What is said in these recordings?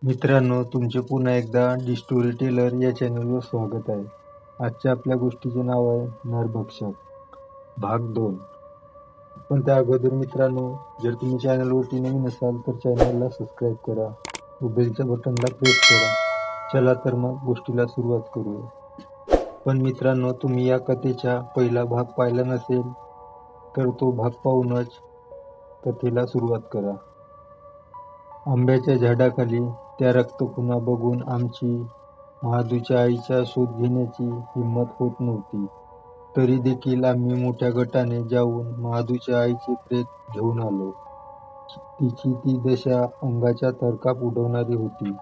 मित्रांनो, तुमचे पुन्हा एकदा डी स्टोरी टेलर या चॅनलवर स्वागत आहे. आजच्या आपल्या गोष्टीचे नाव आहे नरभक्षक भाग 2. पण त्या अगोदर मित्रांनो, जर तुम्ही चॅनलवरती नवीन असाल तर चॅनलला सबस्क्राईब करा व बेलच्या बटनला प्रेस करा. चला तर मग गोष्टीला सुरुवात करूया. पण मित्रांनो, तुम्ही या कथेचा पहिला भाग पाहिला नसेल तर तो भाग पाहूनच कथेला सुरुवात करा. आंब्याच्या झाडाखाली त्या रक्तखुणा बघून आमची महादूच्या आईचा शोध घेण्याची हिंमत होत नव्हती. तरी देखील आम्ही मोठ्या गटाने जाऊन महादूच्या आईचे प्रेत घेऊन आलो. तिची ती दशा अंगाचा थरकाप उडवणारी होती.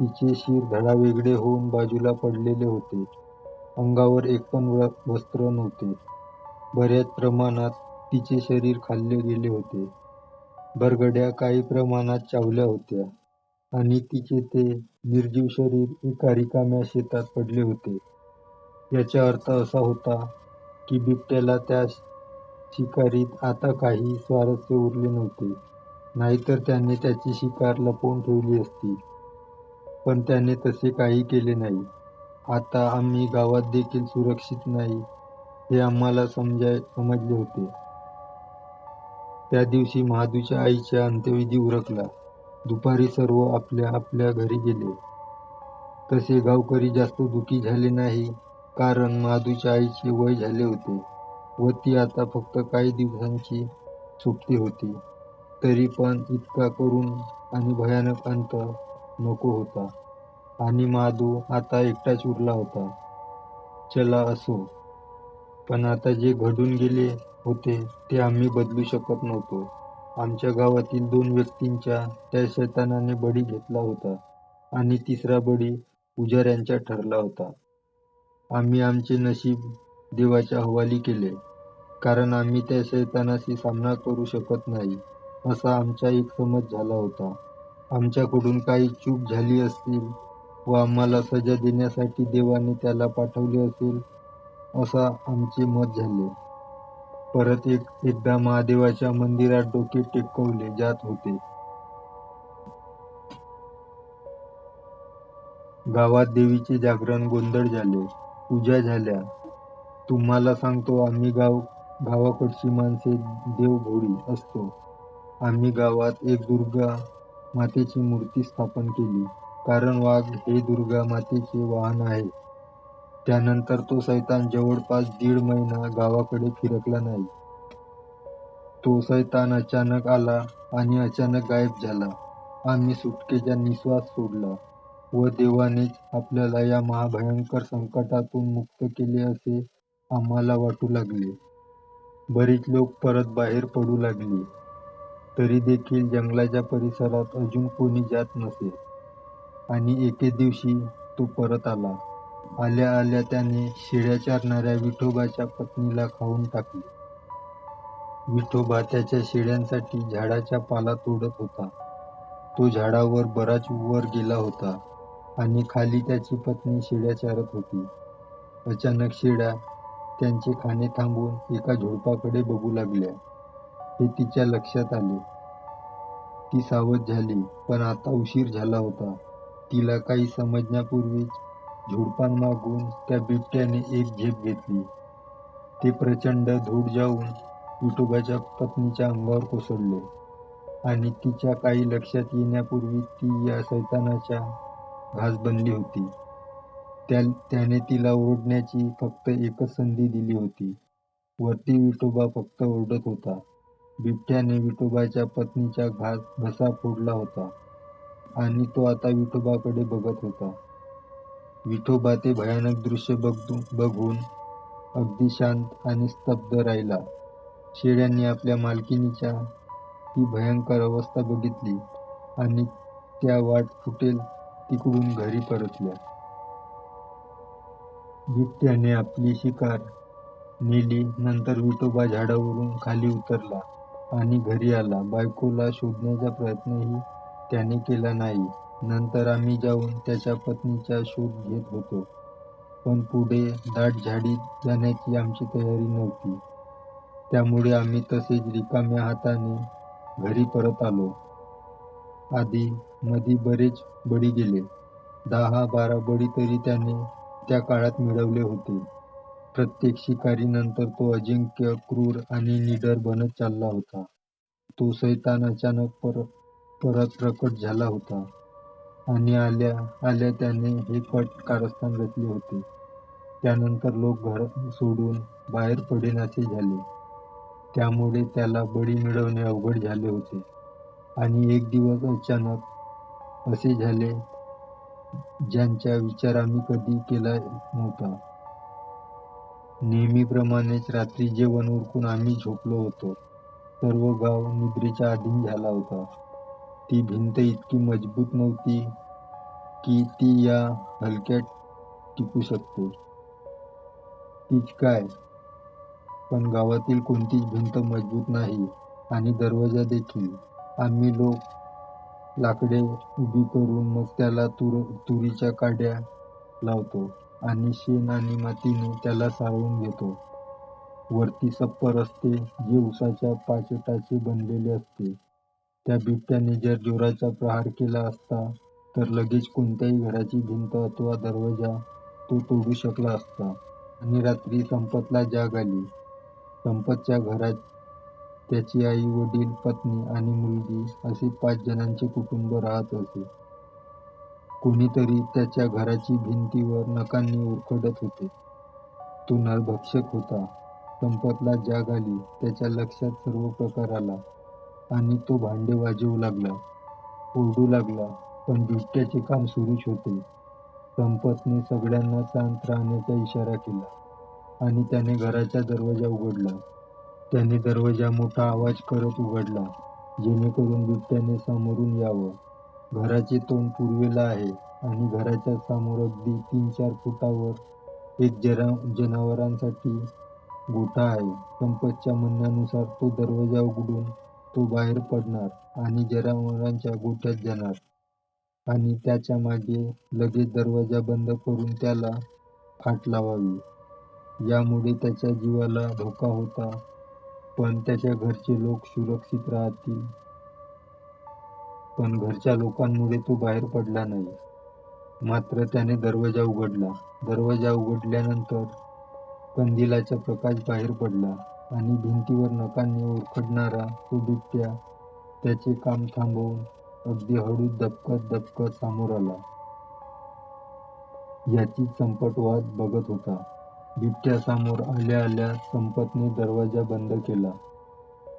तिचे शिर धडावेगळे होऊन बाजूला पडलेले होते. अंगावर एक पण वस्त्र नव्हते. बऱ्याच प्रमाणात तिचे शरीर खाल्ले गेले होते. बरगड्या काही प्रमाणात चावल्या होत्या आणि तिचे ते निर्जीव शरीर एका रिकाम्या शेतात पडले होते. याचा अर्थ असा होता की बिबट्याला त्या शिकारीत आता काही स्वारस्य उरले नव्हते. नाहीतर त्याने त्याची शिकार लपवून ठेवली असती. पण त्याने तसे काही केले नाही. आता आम्ही गावात देखील सुरक्षित नाही हे आम्हाला समजले होते. त्या दिवशी महादूच्या आईचा अंत्यविधी उरकला. दुपारी सर्व आपल्या आपल्या घरी गेले. तसे गावकरी जास्त दुःखी झाले नाही, कारण महादूच्या आईचे वय झाले होते व ती आता फक्त काही दिवसांची सोबती होती. तरी पण इतका करून आणि भयानक अंत नको होता आणि महादू आता एकटाच उरला होता. चला असो, पण आता जे घडून गेले होते ते आम्ही बदलू शकत नव्हतो. आमच्या गावातील 2 व्यक्तींचा त्या शैतानाने बळी घेतला होता आणि तिसरा बळी पुजाऱ्यांचा ठरला होता. आम्ही आमचे नशीब देवाच्या हवाली केले, कारण आम्ही त्या शैतानाशी सामना करू शकत नाही असा आमचा एक समज झाला होता. आमच्याकडून काही चूक झाली असेल व आम्हाला सजा देण्यासाठी देवाने त्याला पाठवले असेल असा आमचे मत झाले. परत एकदा महादेवाच्या मंदिरात डोके टेकवले जात होते. गावात देवीचे जागरण, गोंधळ झाले, पूजा झाल्या. तुम्हाला सांगतो, आम्ही गावाकडची माणसे देवभोळी असतो. आम्ही गावात एक दुर्गा मातेची मूर्ती स्थापन केली, कारण वाघ हे दुर्गा मातेचे वाहन आहे. त्यानंतर तो सैतान जवळपास 1.5 महिना गावाकडे फिरकला नाही. तो सैतान अचानक आला आणि अचानक गायब झाला. आम्ही सुटकेचा निश्वास सोडला व देवानेच आपल्याला या महाभयंकर संकटातून मुक्त केले असे आम्हाला वाटू लागले. बरीच लोक परत बाहेर पडू लागली. तरी देखील जंगलाच्या परिसरात अजून कोणी जात नसे. आणि एके दिवशी तो परत आला. आल्या आल्या त्याने शेळ्या चारणाऱ्या विठोबाच्या पत्नीला खाऊन टाकले. विठोबा त्याच्या शेळ्यांसाठी झाडाचा पाला तोडत होता. तो झाडावर बराच वर गेला होता आणि खाली त्याची पत्नी शेळ्या चारत होती. अचानक शेळ्या त्यांचे खाणे थांबवून एका झुडपाकडे बघू लागल्या. हे तिच्या लक्षात आले. ती सावध झाली, पण आता उशीर झाला होता. तिला काही समजण्यापूर्वीच झुडपांमागून त्या बिबट्याने एक झेप घेतली. ते प्रचंड धूळ जाऊन विठोबाच्या पत्नीच्या अंगावर कोसळले आणि तिच्या काही लक्षात येण्यापूर्वी ती या सैतानाचा घास बनली होती. त्याने तिला ओरडण्याची फक्त एकच संधी दिली होती. वरती विठोबा फक्त ओरडत होता. बिबट्याने विठोबाच्या पत्नीचा घसा फोडला होता आणि तो आता विठोबाकडे बघत होता. विठोबा ते भयानक दृश्य बघून अगदी शांत आणि स्तब्ध राहिला. शेळ्यांनी आपल्या मालकिणीच्या ती भयंकर अवस्था बघितली आणि त्या वाट फुटेल तिकडून घरी परतल्या. बिबट्याने आपली शिकार नेली. नंतर विठोबा झाडावरून खाली उतरला आणि घरी आला. बायकोला शोधण्याचा प्रयत्नही त्याने केला नाही. नंतर आम्ही जाऊन त्याच्या पत्नीचा शोध घेत होतो, पण पुढे दाट झाडीत जाण्याची आमची तयारी नव्हती. त्यामुळे आम्ही तसेच रिकाम्या हाताने घरी परत आलो. आधी मधी बरेच बळी गेले. 10-12 बळी तरी त्याने त्या काळात मिळवले होते. प्रत्येक शिकारीनंतर तो अजिंक्य, क्रूर आणि निडर बनत चालला होता. तो सैतान अचानक परत प्रकट झाला होता आणि आल्या आल्या त्याने हे कट कारस्थान रचले होते. त्यानंतर लोक घर सोडून बाहेर पडेनासे झाले. त्यामुळे त्याला बळी मिळवणे अवघड झाले होते. आणि एक दिवस अचानक असे झाले ज्यांचा विचार आम्ही कधी केला नव्हता. नेहमीप्रमाणेच रात्री जेवण उरकून आम्ही झोपलो होतो. सर्व गाव निद्रेच्या अधीन झाला होता. ती भिंत इतकी मजबूत नव्हती की ती या हलक्यात टिकू शकते. तीच काय, पण गावातील कोणतीच भिंत मजबूत नाही आणि दरवाजा देखील. आम्ही लोक लाकडे उभी करून मग त्याला तुरीच्या काड्या लावतो आणि शेण आणि मातीने त्याला सारवून घेतो. वरती छप्पर असते जे उसाच्या पाचटाचे बनलेले असते. त्या बिबट्याने जर जोराचा प्रहार केला असता तर लगेच कोणत्याही घराची भिंत अथवा दरवाजा तो तोडू शकला असता. आणि रात्री संपतला जाग आली. संपतच्या घरात त्याची आई, वडील, पत्नी आणि मुलगी असे 5 जणांचे कुटुंब राहत असे. कोणीतरी त्याच्या घराची भिंतीवर नखांनी उरखडत होते. तो नरभक्षक होता. संपतला जाग आली. त्याच्या लक्षात सर्व प्रकार आला आणि तो भांडे वाजवू लागला, ओरडू लागला. पण बिबट्याचे काम सुरूच होते. संपतने सगळ्यांना शांत राहण्याचा इशारा केला आणि त्याने घराचा दरवाजा उघडला. त्याने दरवाजा मोठा आवाज करत उघडला, जेणेकरून बिबट्याने समोरून यावं. घराचे तोंड पूर्वेला आहे आणि घराच्या समोर अगदी 3-4 फुटावर एक जनावरांसाठी गोठा आहे. संपतच्या म्हणण्यानुसार तो दरवाजा उघडून तो बाहेर पडणार आणि जनावरांच्या गोठ्यात जाणार आणि त्याच्या मागे लगेच दरवाजा बंद करून त्याला फाट लावावी. यामुळे त्याच्या जीवाला धोका होता, पण त्याच्या घरचे लोक सुरक्षित राहतील. पण घरच्या लोकांमुळे तो बाहेर पडला नाही. मात्र त्याने दरवाजा उघडला. दरवाजा उघडल्यानंतर कंदिलाचा प्रकाश बाहेर पडला आणि भिंतीवर नखांनी उरखडणारा तो बिबट्या त्याचे काम थांबवून अगदी हळूच दबकत समोर आला. याचीच संपत वाट बघत होता. बिबट्या समोर आल्या आल्या संपतने दरवाजा बंद केला.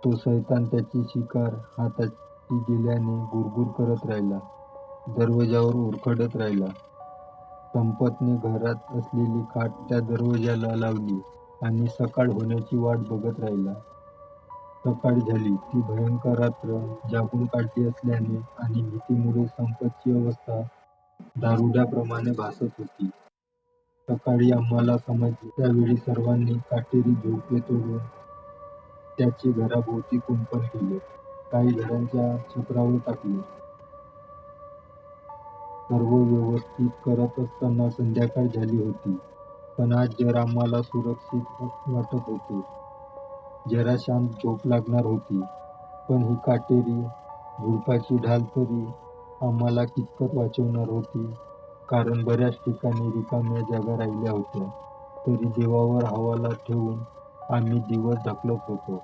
तो सैतान त्याची शिकार हाताची गेल्याने गुरगुर करत राहिला. दरवाजावर उरखडत राहिला. संपतने घरात असलेली खाट त्या दरवाजाला लावली आणि सकाळ होण्याची वाट बघत राहिला. सकाळ झाली. ती भयंकर रात्र जागून काढली असल्याने आणि भीतीमुळे संपतची अवस्था दारुड्याप्रमाणे भासत होती. सकाळी आम्हाला समजले. त्यावेळी सर्वांनी काटेरी झोपडे तोडून त्याचे घराभोवती कुंपण केले. काही घरांच्या छपरावर टाकले. सर्व व्यवस्थित करत असताना संध्याकाळ झाली होती. पण आज जरा आम्हाला सुरक्षित वाटत होते. जरा शांत झोप लागणार होती. पण ही काटेरी झुडपाची ढाल तरी आम्हाला कितपत वाचवणार होती, कारण बऱ्याच ठिकाणी रिकाम्या जागा राहिल्या होत्या. तरी देवावर हवाला ठेवून आम्ही दिवस ढकलत होतो.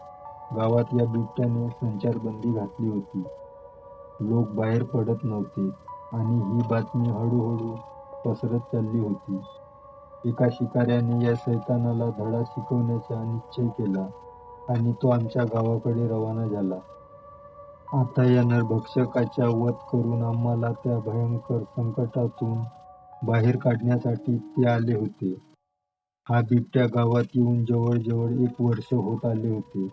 गावात या बिबट्याने संचारबंदी घातली होती. लोक बाहेर पडत नव्हते आणि ही बातमी हळूहळू पसरत चालली होती. एका शिकाऱ्याने या सैतानाला धडा शिकवण्याचा निश्चय केला आणि तो आमच्या गावाकडे रवाना झाला. आता या नरभक्षकाचा वध करून आम्हाला त्या भयंकर संकटातून बाहेर काढण्यासाठी ते आले होते. हा बिबट्या गावात येऊन जवळजवळ 1 वर्ष होत आले होते.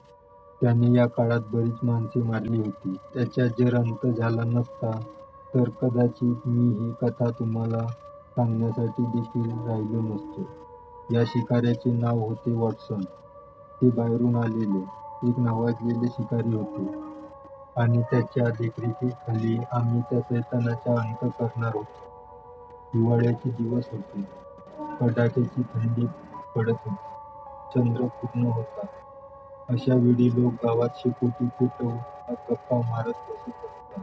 त्याने या काळात बरीच माणसे मारली होती. त्याचा जर अंत झाला नसता तर कदाचित मी ही कथा तुम्हाला सांगण्यासाठी देखील राहिलो नसतो. या शिकाऱ्याचे नाव होते वॉटसन. ते बाहेरून आलेले एक नावाजलेले शिकारी होते आणि त्याच्या देखरेखीखाली आम्ही त्या सैतानाचा अंत करणार होतो. हिवाळ्याचे दिवस होते. कडाक्याची थंडी पडत होती. चंद्र पूर्ण होता. अशा वेळी लोक गावात शेकोटी पेटवून गप्पा मारत बसत असतात.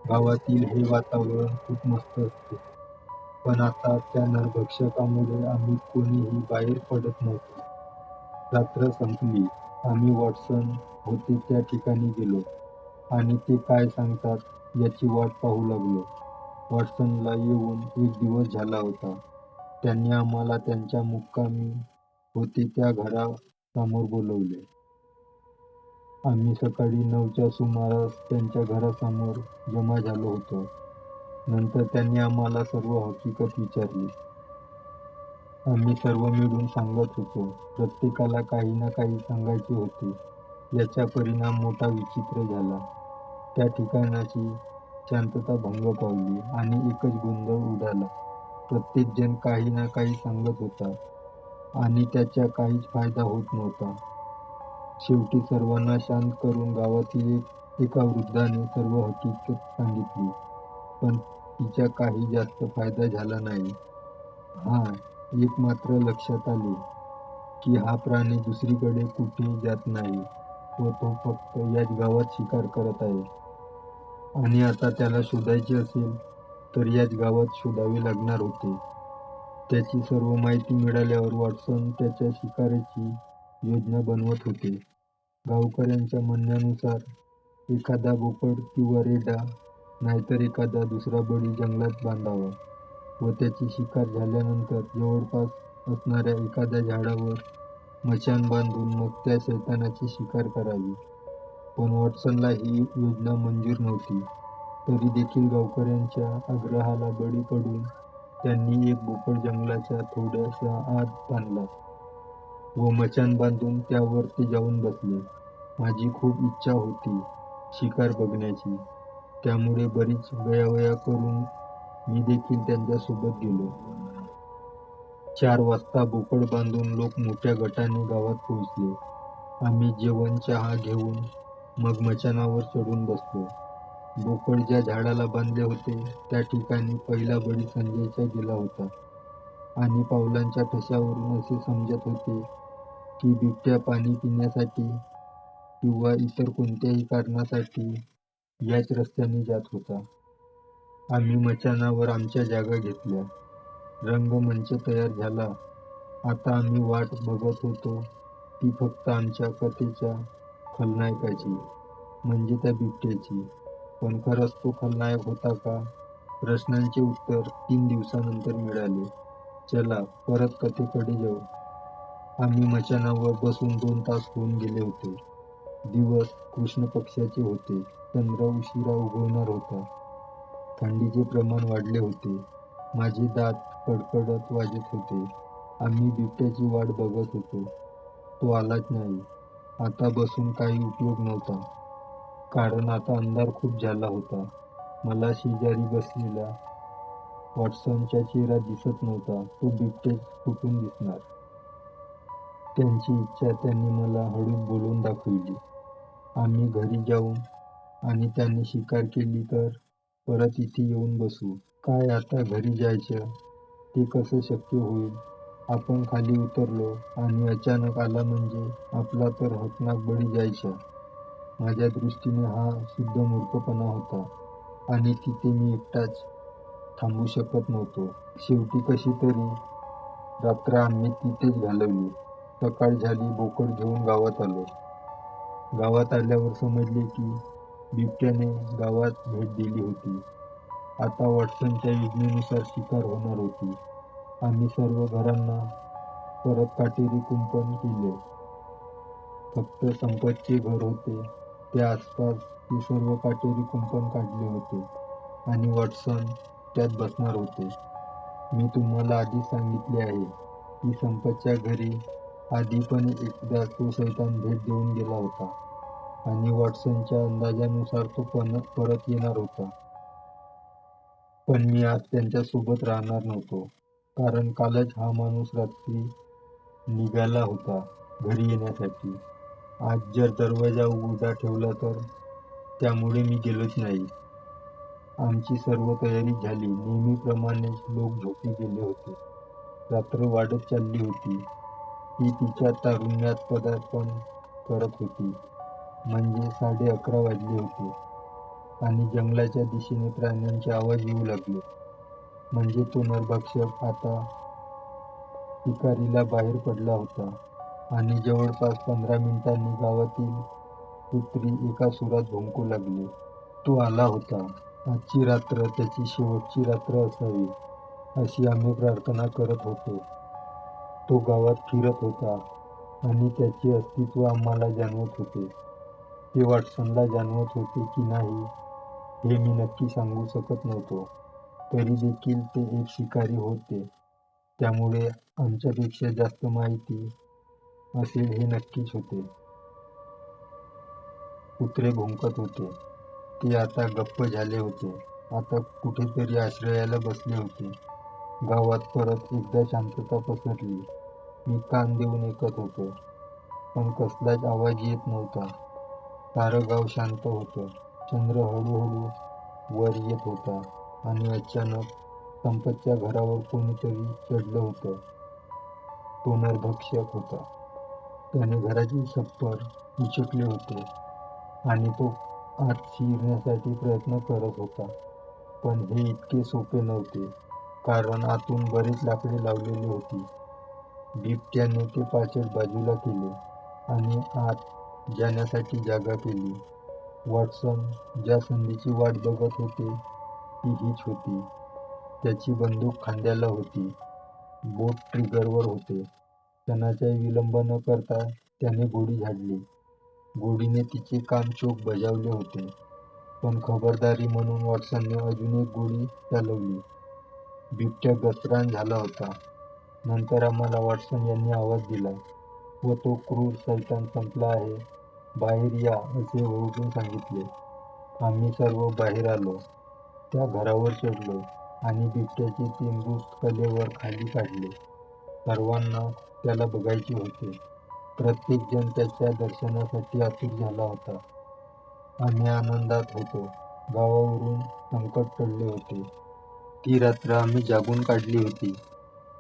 गावातील हे वातावरण खूप मस्त असते. पण आता त्या नरभक्षकामुळे आम्ही कोणीही बाहेर पडत नव्हतो. रात्र संपली. आम्ही वॉटसन होते त्या ठिकाणी गेलो आणि ते काय सांगतात याची वाट पाहू लागलो. वॉटसनला येऊन 1 दिवस झाला होता. त्यांनी आम्हाला त्यांच्या मुक्कामी होते त्या घरासमोर बोलवले. आम्ही सकाळी 9च्या सुमारास त्यांच्या घरासमोर जमा झालो होतो. नंतर त्यांनी आम्हाला सर्व हकीकत विचारली. आम्ही सर्व मिळून सांगत होतो. प्रत्येकाला काही ना काही सांगायचे होते. याचा परिणाम मोठा विचित्र झाला. त्या ठिकाणाची शांतता भंग पावली आणि एकच गोंधळ उडाला. प्रत्येक जण काही ना काही सांगत होता आणि त्याचा काहीच फायदा होत नव्हता. शेवटी सर्वांना शांत करून गावातील एका वृद्धाने सर्व हकीकत सांगितली, पण तिचा काही जास्त फायदा झाला नाही. हां, एक मात्र लक्षात आले, की हा प्राणी दुसरीकडे कुठे जात नाही व तो फक्त याच गावात शिकार करत आहे. आणि आता त्याला शोधायचे असेल तर याच गावात शोधावे लागणार होते. त्याची सर्व माहिती मिळाल्यावर वॉटसन त्याच्या शिकारीची योजना बनवत होते. गावकऱ्यांच्या म्हणण्यानुसार एखादा बोकड किंवा रेडा नाहीतर एखादा दुसरा बळी जंगलात बांधावा व त्याची शिकार झाल्यानंतर जवळपास असणाऱ्या एखाद्या झाडावर मचाण बांधून मग त्या शैतानाची शिकार करावी. पण वॉटसनला ही योजना मंजूर नव्हती. तरी देखील गावकऱ्यांच्या आग्रहाला बळी पडून त्यांनी एक बोकड जंगलाच्या थोड्याशा आत बांधला व मचाण बांधून त्यावर ते जाऊन बसले. माझी खूप इच्छा होती शिकार बघण्याची, त्यामुळे बरीच गयावया करून मी देखील त्यांच्यासोबत गेलो. 4 वाजता बोकड बांधून लोक मोठ्या गटाने गावात पोहोचले. आम्ही जेवण चहा घेऊन मग मचाणावर चढून बसलो. बोकड ज्या झाडाला बांधले होते त्या ठिकाणी पहिला बळी संजयचा गेला होता आणि पावलांच्या ठशावरून असे समजत होते की बिबट्या पाणी पिण्यासाठी किंवा इतर कोणत्याही कारणासाठी याच रस्त्याने जात होता. आम्ही मचाणावर आमच्या जागा घेतल्या. रंगमंच तयार झाला. आता आम्ही वाट बघत होतो ती फक्त आमच्या कथेच्या खलनायकाची, म्हणजे त्या बिबट्याची. पण खरंच तो खलनायक होता का? प्रश्नांचे उत्तर 3 दिवसानंतर मिळाले. चला परत कथेकडे जाऊ. आम्ही मचाणावर बसून 2 तास होऊन गेले होते. दिवस कृष्ण पक्षाचे होते. चंद्र उशिरा उगवणार होता. थंडीचे प्रमाण वाढले होते. माझे दात कडकडत वाजत होते. आम्ही बिबट्याची वाट बघत होतो. तो आलाच नाही. आता बसून काही उपयोग नव्हता, कारण आता अंधार खूप झाला होता. मला शेजारी बसलेला वॉटसनचा चेहरा दिसत नव्हता. तो बिबट्या कुठून दिसणार? त्यांची इच्छा त्यांनी मला हळूच बोलवून दाखविली. आम्ही घरी जाऊ आणि त्याने शिकार केली तर परत इथे येऊन बसू. काय आता घरी जायचं? ते कसं शक्य होईल? आपण खाली उतरलो आणि अचानक आला म्हणजे आपला तर हकनाक बळी जायचा. माझ्या दृष्टीने हा शुद्ध मूर्खपणा होता आणि तिथे मी एकटाच थांबू शकत नव्हतो. शेवटी कशी तरी रात्र आम्ही तिथेच घालवली. सकाळ झाली. बोकड घेऊन गावात आलो. गावात आल्यावर समजले की बिबट्याने गावात भेट दिली होती. आता वॉटसनच्या योजनेनुसार शिकार होणार होती. आम्ही सर्व घरांना परत काटेरी कुंपण केले. फक्त संपतचे घर होते त्या आसपासचे सर्व काटेरी कुंपण काढले होते आणि वॉटसन त्यात बसणार होते. मी तुम्हाला आधीच सांगितले आहे की संपतच्या घरी आधी पण एकदा तो शैतान भेट देऊन गेला होता आणि वॉटसनच्या अंदाजानुसार तो परत येणार होता. पण मी आज त्यांच्यासोबत राहणार नव्हतो, कारण कालच हा माणूस रात्री निघाला होता घरी येण्यासाठी. आज जर दरवाजा उघडा ठेवला तर त्यामुळे मी गेलोच नाही. आमची सर्व तयारी झाली. नेहमीप्रमाणेच लोक झोपी गेले होते. रात्र वाढत चालली होती. ती तिच्या तारुण्यात पदार्पण करत होती. म्हणजे 11:30 वाजले होते. आणि जंगलाच्या दिशेने प्राण्यांचे आवाज येऊ लागले. म्हणजे तो नरभक्षक आता शिकारीला बाहेर पडला होता. आणि जवळपास 15 मिनिटांनी गावातील कुत्री एका सुरात भुंकू लागले. तो आला होता. आजची रात्र त्याची शेवटची रात्र असावी, अशी आम्ही प्रार्थना करत होतो. तो गावात फिरत होता आणि त्याचे अस्तित्व आम्हाला जाणवत होते. ते वॉटसनला जाणवत होते की नाही हे मी नक्की सांगू शकत नव्हतो. तरी देखील ते एक शिकारी होते, त्यामुळे आमच्यापेक्षा जास्त माहिती असेल हे नक्कीच होते. कुत्रे भुंकत होते. ते आता गप्प झाले होते. आता कुठेतरी आश्रयाला बसले होते. गावात परत एकदा शांतता पसरली. मी कान देऊन ऐकत होतो, पण कसलाच आवाज येत नव्हता. सारं गाव शांत होतं. चंद्र हळूहळू वर येत होता आणि अचानक संपतच्या घरावर कोणीतरी चढलं होतं. तो नरभक्षक होता. त्याने घराचे छप्पर उचकले होते आणि तो आत शिरण्यासाठी प्रयत्न करत होता. पण हे इतके सोपे नव्हते, कारण आतून बरीच लाकडे लावलेली होती. बिबट्याने ते पाचट बाजूला केले आणि आत जाण्यासाठी जागा केली. वॉटसन ज्या संधीची वाट बघत होते ती हीच होती. त्याची बंदूक खांद्याला होती. बोट ट्रिगरवर होते. क्षणाचाही विलंब न करता त्याने गोळी झाडली. गोळीने तिचे काम चोख बजावले होते. पण खबरदारी म्हणून वॉटसनने अजून एक गोळी चालवली. बिबट्या गचरान झाला होता. नंतर आम्हाला वॉटसन यांनी आवाज दिला व तो क्रूर शैतान संपला आहे, बाहेर या, असे ओरडून सांगितले. आम्ही सर्व बाहेर आलो. त्या घरावर चढलो आणि बिबट्याचे 3 मृत कलेवर खाली काढले. सर्वांना त्याला बघायचे होते. प्रत्येक जण त्याच्या दर्शनासाठी आतुर झाला होता. आम्ही आनंदात होतो. गावावरून संकट टळले होते. ती रात्र आम्ही जागून काढली होती.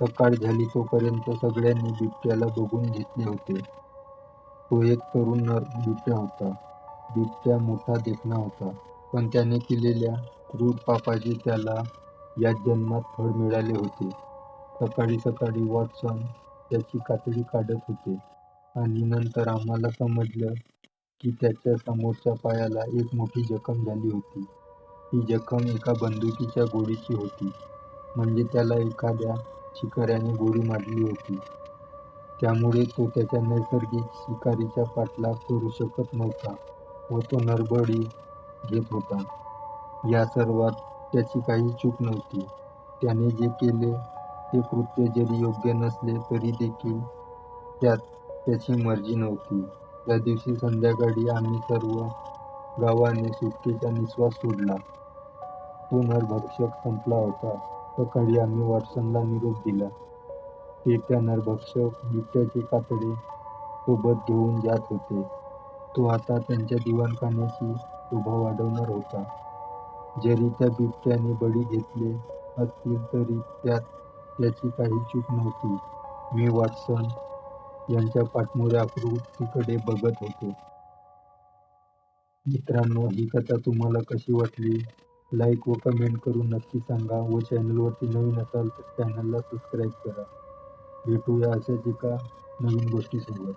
सकाळ झाली तोपर्यंत सगळ्यांनी बिबट्याला बघून घेतले होते. तो एक तरुण नर बिबट्या होता. बिबट्या मोठा देखणा होता, पण त्याने केलेल्या क्रूर पापाचे त्याला याच जन्मात फळ मिळाले होते. सकाळी सकाळी वॉटसन त्याची कातडी काढत होते आणि नंतर आम्हाला समजलं की त्याच्या समोरच्या पायाला एक मोठी जखम झाली होती. ही जखम एका बंदुकीच्या गोळीची होती. म्हणजे त्याला एखाद्या शिकाऱ्याने गोळी मारली होती. त्यामुळे तो त्याच्या नैसर्गिक शिकारीचा पाठलाग करू शकत नव्हता व तो नरबळी घेत होता. या सर्वात त्याची काही चूक नव्हती. त्याने जे केले ते कृत्य जरी योग्य नसले तरी देखील त्यात त्याची मर्जी नव्हती. त्या दिवशी संध्याकाळी आम्ही सर्व गावाने सुटकेचा निश्वास सोडला. तो नरभक्षक संपला होता. सकाळी आम्ही वॉटसनला निरोप दिला. ते त्या नरभक्षक बिबट्याचे कातडे सोबत घेऊन जात होते. तो आता त्यांच्या दिवाणखान्याची शोभा वाढवणार होता. जरी त्या बिबट्याने बळी घेतले असतील तरी त्यात त्याची काही चूक नव्हती. मी वॉटसन यांच्या पाठमोऱ्या कृतीकडे बघत होतो. मित्रांनो, ही कथा तुम्हाला कशी वाटली? लाईक व कमेंट करून नक्की सांगा व चॅनलवरती नवीन असाल तर चॅनलला सबस्क्राईब करा. भेटूया अशाच एका नवीन गोष्टीसोबत.